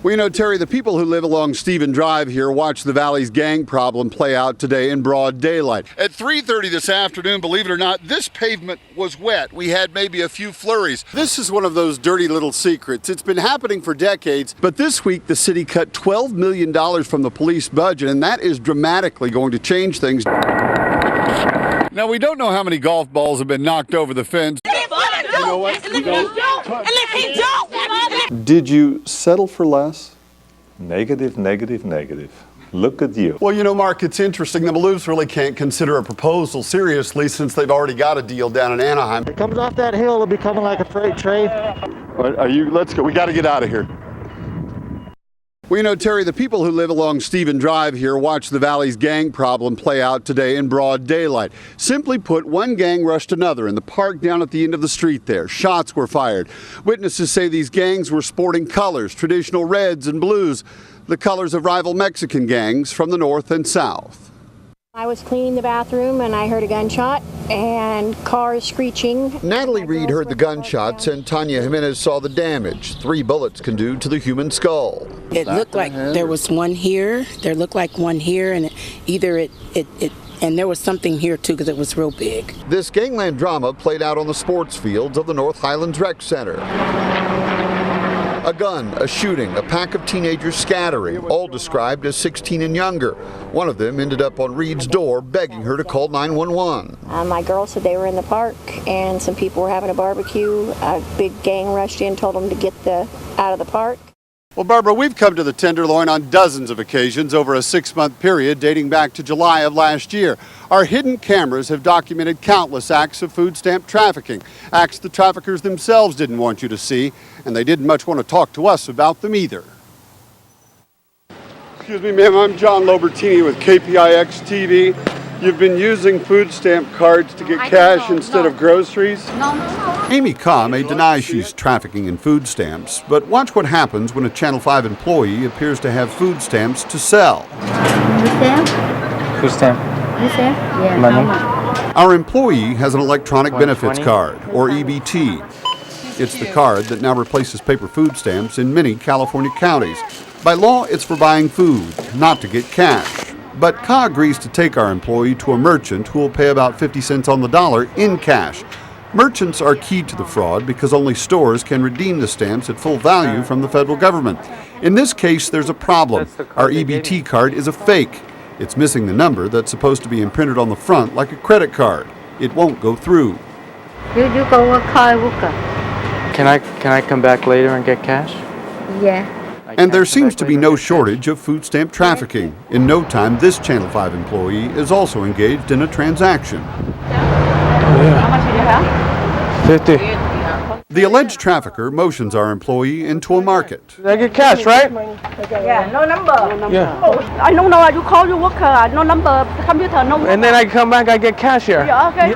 Well, you know, Terry, the people who live along Stephen Drive here watch the Valley's gang problem play out today in broad daylight. At 3:30 this afternoon, believe it or not, this pavement was wet. We had maybe a few flurries. This is one of those dirty little secrets. It's been happening for decades, but this week the city cut $12 million from the police budget, and that is dramatically going to change things. Now, we don't know how many golf balls have been knocked over the fence. You know what? Did you settle for less? Negative, negative, negative. Look at you. Well, you know, Mark, it's interesting. The Maloofs really can't consider a proposal seriously since they've already got a deal down in Anaheim. It comes off that hill, it'll be coming like a freight train. Let's go. We got to get out of here. Well, you know, Terry, the people who live along Stephen Drive here watch the Valley's gang problem play out today in broad daylight. Simply put, one gang rushed another in the park down at the end of the street there. Shots were fired. Witnesses say these gangs were sporting colors, traditional reds and blues, the colors of rival Mexican gangs from the north and south. I was cleaning the bathroom and I heard a gunshot and cars screeching. Natalie Reed heard the gunshots and Tanya Jimenez saw the damage 3 bullets can do to the human skull. It looked like there was one here, there looked like one here, and and there was something here too because it was real big. This gangland drama played out on the sports fields of the North Highlands Rec Center. A gun, a shooting, a pack of teenagers scattering, all described as 16 and younger. One of them ended up on Reed's door begging her to call 911. My girls said they were in the park and some people were having a barbecue. A big gang rushed in, told them to get out of the park. Well, Barbara, we've come to the Tenderloin on dozens of occasions over a 6-month period dating back to July of last year. Our hidden cameras have documented countless acts of food stamp trafficking, acts the traffickers themselves didn't want you to see, and they didn't much want to talk to us about them either. Excuse me, ma'am, I'm John Lobertini with KPIX TV. You've been using food stamp cards to get cash instead of groceries? No. Amy Ka may deny she's trafficking in food stamps, but watch what happens when a Channel 5 employee appears to have food stamps to sell. Food stamp? Food stamp. Food stamp? Yeah. Money. Our employee has an electronic benefits card, or EBT. It's the card that now replaces paper food stamps in many California counties. By law, it's for buying food, not to get cash. But Ka agrees to take our employee to a merchant who will pay about 50 cents on the dollar in cash. Merchants are key to the fraud because only stores can redeem the stamps at full value from the federal government. In this case, there's a problem. Our EBT card is a fake. It's missing the number that's supposed to be imprinted on the front like a credit card. It won't go through. You go what car book? Can I come back later and get cash? Yeah. And there seems to be no shortage of food stamp trafficking. In no time, this Channel 5 employee is also engaged in a transaction. How much do you have? 50. The alleged trafficker motions our employee into a market. Did I get cash, right? Yeah, no number. Yeah. Oh, I don't know. You call your worker, no number, computer, no. And then I come back, I get cash here. Yeah, okay.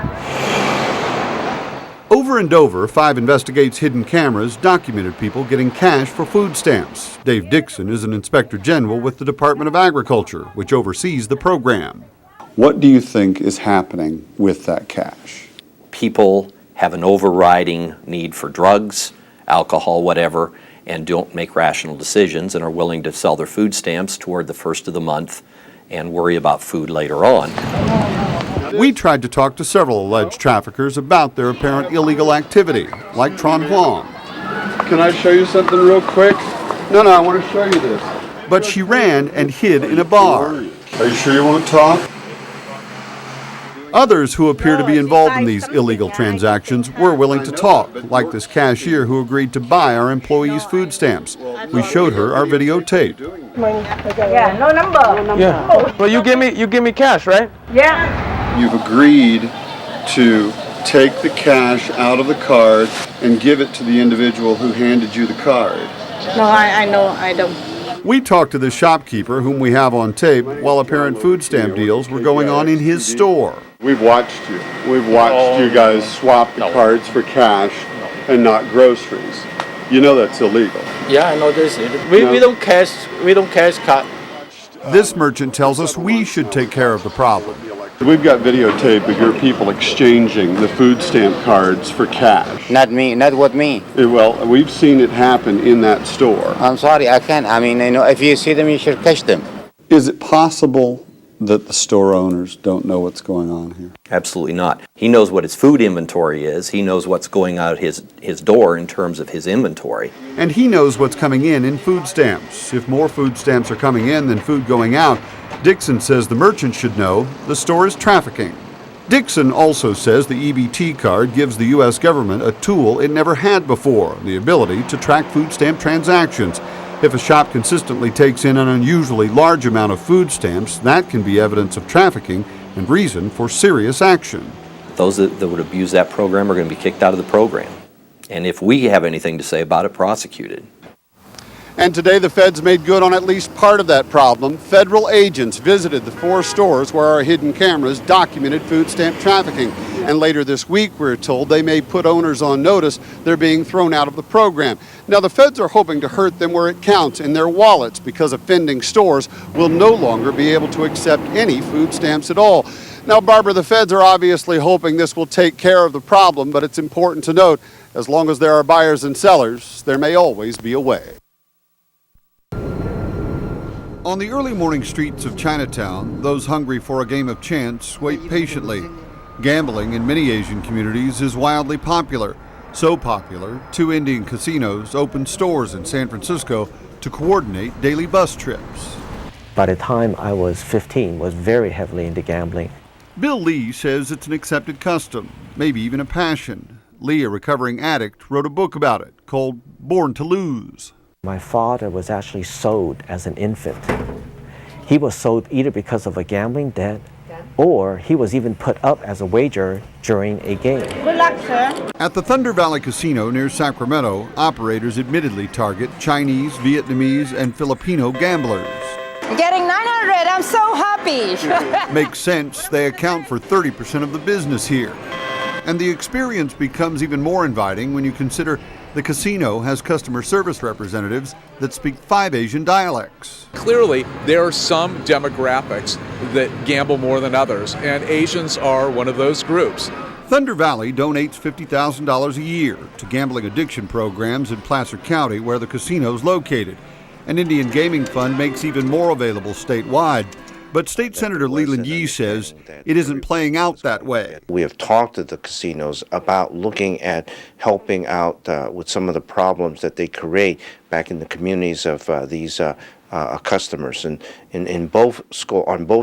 Over and over, 5 Investigates hidden cameras documented people getting cash for food stamps. Dave Dixon is an inspector general with the Department of Agriculture, which oversees the program. What do you think is happening with that cash? People have an overriding need for drugs, alcohol, whatever, and don't make rational decisions and are willing to sell their food stamps toward the first of the month and worry about food later on. We tried to talk to several alleged traffickers about their apparent illegal activity, like Tron Huang. Can I show you something real quick? No, I want to show you this. But she ran and hid in a bar. Are you sure you won't talk? Others who appear to be involved in these illegal transactions were willing to talk, like this cashier who agreed to buy our employees' food stamps. We showed her our videotape. Yeah, no number. Yeah. Well, you give me cash, right? Yeah. You've agreed to take the cash out of the card and give it to the individual who handed you the card. No, I know, I don't. We talked to the shopkeeper, whom we have on tape, while apparent food stamp deals were going on in his store. We've watched you. We've watched you guys swap the cards for cash and not groceries. You know that's illegal. Yeah, I know this. We don't cash card. This merchant tells us we should take care of the problem. We've got videotape of your people exchanging the food stamp cards for cash. Not me, not with me. Well, we've seen it happen in that store. I'm sorry, I can't. I mean, if you see them, you should catch them. Is it possible that the store owners don't know what's going on here? Absolutely not. He knows what his food inventory is. He knows what's going out his door in terms of his inventory. And he knows what's coming in food stamps. If more food stamps are coming in than food going out, Dixon says the merchant should know the store is trafficking. Dixon also says the EBT card gives the U.S. government a tool it never had before, the ability to track food stamp transactions. If a shop consistently takes in an unusually large amount of food stamps, that can be evidence of trafficking and reason for serious action. Those that would abuse that program are going to be kicked out of the program. And if we have anything to say about it, prosecuted. And today the feds made good on at least part of that problem. Federal agents visited the 4 stores where our hidden cameras documented food stamp trafficking. And later this week, we're told they may put owners on notice they're being thrown out of the program. Now, the feds are hoping to hurt them where it counts, in their wallets, because offending stores will no longer be able to accept any food stamps at all. Now, Barbara, the feds are obviously hoping this will take care of the problem, but it's important to note, as long as there are buyers and sellers, there may always be a way. On the early morning streets of Chinatown, those hungry for a game of chance wait patiently. Gambling in many Asian communities is wildly popular. So popular, 2 Indian casinos opened stores in San Francisco to coordinate daily bus trips. By the time I was 15, was very heavily into gambling. Bill Lee says it's an accepted custom, maybe even a passion. Lee, a recovering addict, wrote a book about it called Born to Lose. My father was actually sold as an infant. He was sold either because of a gambling debt, or he was even put up as a wager during a game. Good luck, sir. At the Thunder Valley Casino near Sacramento, operators admittedly target Chinese, Vietnamese, and Filipino gamblers. Getting 900, I'm so happy. Makes sense, they account for 30% of the business here. And the experience becomes even more inviting when you consider the casino has customer service representatives that speak 5 Asian dialects. Clearly, there are some demographics that gamble more than others, and Asians are one of those groups. Thunder Valley donates $50,000 a year to gambling addiction programs in Placer County, where the casino is located. An Indian Gaming Fund makes even more available statewide. But State Senator Leland Yee says it isn't playing out that way. We have talked to the casinos about looking at helping out with some of the problems that they create back in the communities of these customers. And on both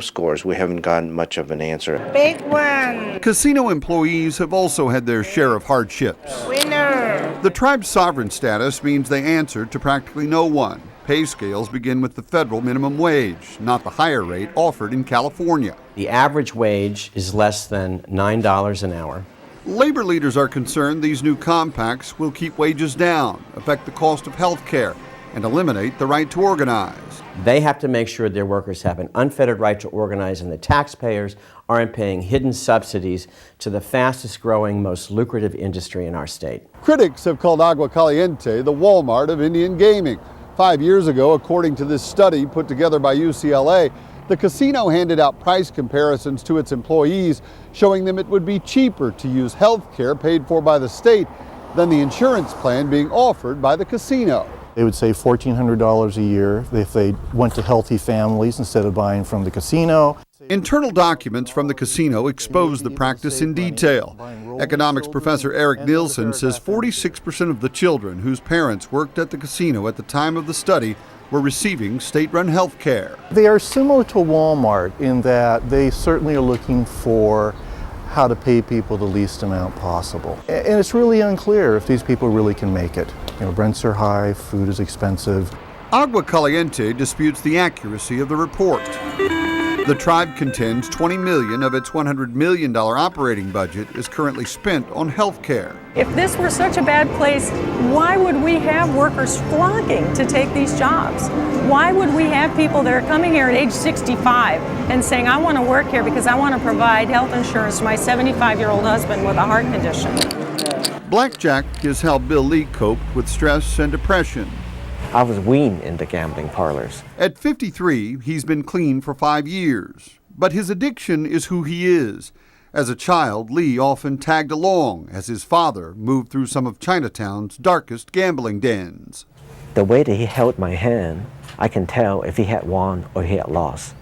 scores, we haven't gotten much of an answer. Big one. Casino employees have also had their share of hardships. Winner. The tribe's sovereign status means they answer to practically no one. Pay scales begin with the federal minimum wage, not the higher rate offered in California. The average wage is less than $9 an hour. Labor leaders are concerned these new compacts will keep wages down, affect the cost of health care, and eliminate the right to organize. They have to make sure their workers have an unfettered right to organize, and the taxpayers aren't paying hidden subsidies to the fastest growing, most lucrative industry in our state. Critics have called Agua Caliente the Walmart of Indian gaming. 5 years ago, according to this study put together by UCLA, the casino handed out price comparisons to its employees, showing them it would be cheaper to use health care paid for by the state than the insurance plan being offered by the casino. They would save $1,400 a year if they went to healthy families instead of buying from the casino. Internal documents from the casino expose the practice in detail. Economics professor Eric Nielsen says 46% of the children whose parents worked at the casino at the time of the study were receiving state-run health care. They are similar to Walmart in that they certainly are looking for how to pay people the least amount possible. And it's really unclear if these people really can make it. You know, rents are high, food is expensive. Agua Caliente disputes the accuracy of the report. The tribe contends $20 million of its $100 million operating budget is currently spent on health care. If this were such a bad place, why would we have workers flocking to take these jobs? Why would we have people that are coming here at age 65 and saying, I want to work here because I want to provide health insurance to my 75-year-old husband with a heart condition? Blackjack is how Bill Lee coped with stress and depression. I was weaned into gambling parlors. At 53, he's been clean for 5 years. But his addiction is who he is. As a child, Lee often tagged along as his father moved through some of Chinatown's darkest gambling dens. The way that he held my hand, I can tell if he had won or he had lost.